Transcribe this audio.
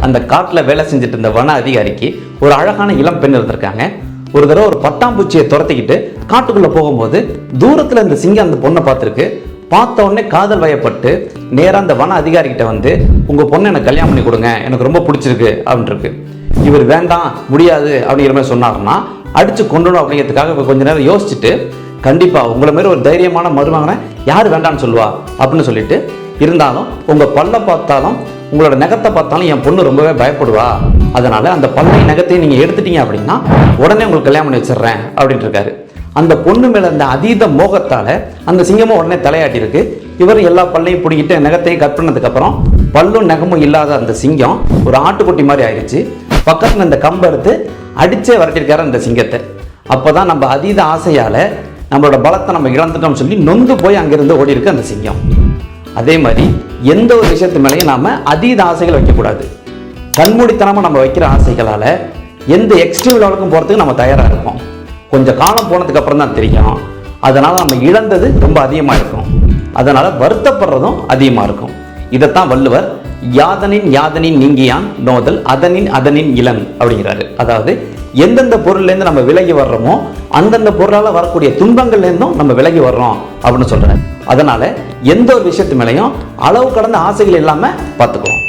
அந்த காட்டில் வேலை செஞ்சுட்டு இருந்த வன அதிகாரிக்கு ஒரு அழகான இளம் பெண் இருந்திருக்காங்க. ஒரு தடவை ஒரு பட்டாம்பூச்சியை துரத்திக்கிட்டு காட்டுக்குள்ளே போகும்போது தூரத்தில் இந்த சிங்கம் அந்த பொண்ணை பார்த்துருக்கு. பார்த்த உடனே காதல் வயப்பட்டு நேராக அந்த வன அதிகாரிகிட்ட வந்து, உங்கள் பொண்ணை எனக்கு கல்யாணம் பண்ணி கொடுங்க, எனக்கு ரொம்ப பிடிச்சிருக்கு அப்படின்ட்டு. இவர் வேண்டாம் முடியாது அப்படிங்கிற மாதிரி சொன்னார்னா அடித்து கொண்டுடும் அப்படிங்கிறதுக்காக இப்போ கொஞ்ச நேரம் யோசிச்சுட்டு, கண்டிப்பாக உங்களை மாதிரி ஒரு தைரியமான மருமகனை யார் வேண்டான்னு சொல்லுவா அப்படின்னு சொல்லிட்டு, இருந்தாலும் உங்கள் பல்ல பார்த்தாலும் உங்களோட நகத்தை பார்த்தாலும் என் பொண்ணு ரொம்பவே பயப்படுவா, அதனால அந்த பல்லை நகத்தையும் நீங்கள் எடுத்துட்டீங்க அப்படின்னா உடனே உங்களுக்கு கல்யாணம் பண்ணி வச்சிடுறேன் அப்படின்ட்டு இருக்காரு. அந்த பொண்ணு மேலே அந்த அதீத மோகத்தால் அந்த சிங்கமும் உடனே தலையாட்டிருக்கு. இவர் எல்லா பல்லையும் பிடிக்கிட்டு நகத்தையும் கட் பண்ணதுக்கப்புறம் பல்லும் நகமும் இல்லாத அந்த சிங்கம் ஒரு ஆட்டுக்குட்டி மாதிரி ஆயிடுச்சு. பக்கத்தில் இந்த கம்பை எடுத்து அடிச்சே விரட்டிருக்காரு அந்த சிங்கத்தை. அப்போ தான் நம்ம அதீத ஆசையால் நம்மளோட பலத்தை நம்ம இழந்துட்டோம்னு சொல்லி நொந்து போய் அங்கேருந்து ஓடி இருக்கு அந்த சிங்கம். அதே மாதிரி எந்த ஒரு விஷயத்து மேலேயும் நாம் அதீத ஆசைகள் வைக்கக்கூடாது. கண்மூடித்தனமாக நம்ம வைக்கிற ஆசைகளால் எந்த எக்ஸ்ட்ரீம் லெவலுக்கும் போகிறதுக்கு நம்ம தயாராக இருப்போம். கொஞ்சம் காலம் போனதுக்கு அப்புறம் தான் தெரியும், அதனால் நம்ம இழந்தது ரொம்ப அதிகமாக இருக்கும், அதனால் வருத்தப்படுறதும் அதிகமாக இருக்கும். இதைத்தான் வள்ளுவர் யாதனின் யாதனின் நீங்கியான் நோதல் அதனின் அதனின் இளன் அப்படிங்கிறாரு. அதாவது எந்தெந்த பொருள்லேருந்து நம்ம விலகி வர்றோமோ அந்தந்த பொருளால் வரக்கூடிய துன்பங்கள்லேருந்தும் நம்ம விலகி வர்றோம் அப்படின்னு சொல்கிறார். அதனால் எந்த ஒரு விஷயத்து மேலேயும் அளவு கடந்த ஆசைகள் இல்லாமல் பார்த்துக்குவோம்.